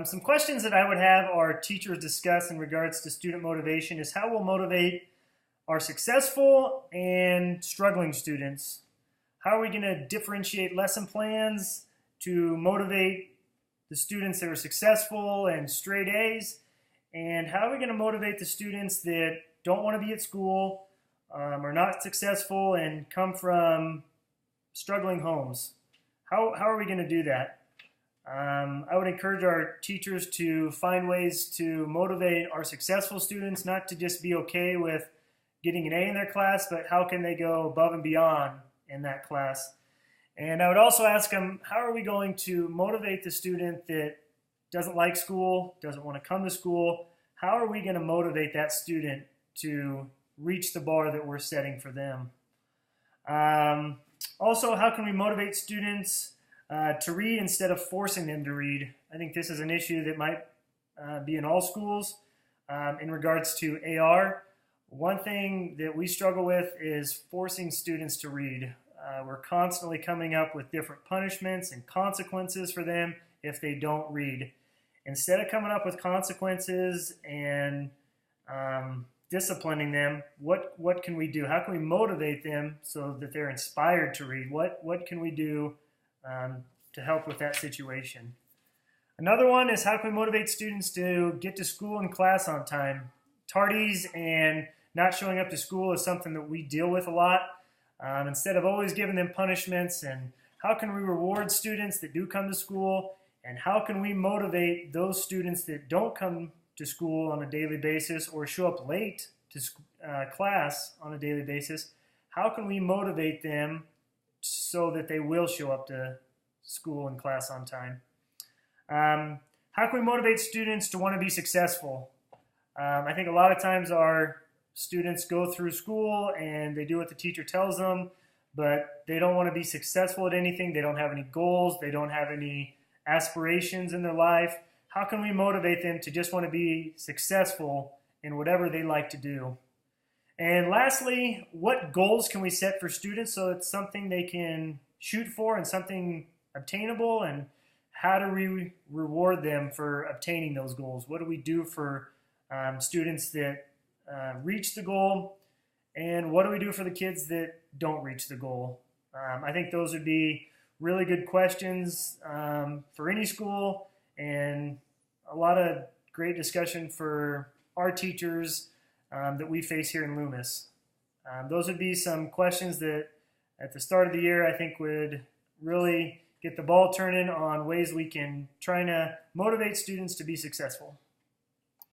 Some questions that I would have our teachers discuss in regards to student motivation is how we'll motivate our successful and struggling students. How are we going to differentiate lesson plans to motivate the students that are successful and straight A's? And how are we going to motivate the students that don't want to be at school, are not successful, and come from struggling homes? How are we going to do that? I would encourage our teachers to find ways to motivate our successful students, not to just be okay with getting an A in their class, but how can they go above and beyond in that class? And I would also ask them, how are we going to motivate the student that doesn't like school, doesn't want to come to school? How are we going to motivate that student to reach the bar that we're setting for them? Also, how can we motivate students to read instead of forcing them to read? I think this is an issue that might be in all schools in regards to AR. One thing that we struggle with is forcing students to read. We're constantly coming up with different punishments and consequences for them if they don't read. Instead of coming up with consequences and disciplining them, what can we do? How can we motivate them so that they're inspired to read? What can we do to help with that situation? Another one is how can we motivate students to get to school and class on time? Tardies and not showing up to school is something that we deal with a lot. Instead of always giving them punishments, and how can we reward students that do come to school, and how can we motivate those students that don't come to school on a daily basis or show up late to class on a daily basis? How can we motivate them so that they will show up to school and class on time? How can we motivate students to want to be successful? I think a lot of times our students go through school and they do what the teacher tells them, but they don't want to be successful at anything. They don't have any goals. They don't have any aspirations in their life. How can we motivate them to just want to be successful in whatever they like to do? And lastly, what goals can we set for students so it's something they can shoot for and something obtainable? And how do we reward them for obtaining those goals? What do we do for students that reach the goal? And what do we do for the kids that don't reach the goal? I think those would be really good questions for any school, and a lot of great discussion for our teachers that we face here in Loomis. Those would be some questions that at the start of the year I think would really get the ball turning on ways we can try to motivate students to be successful.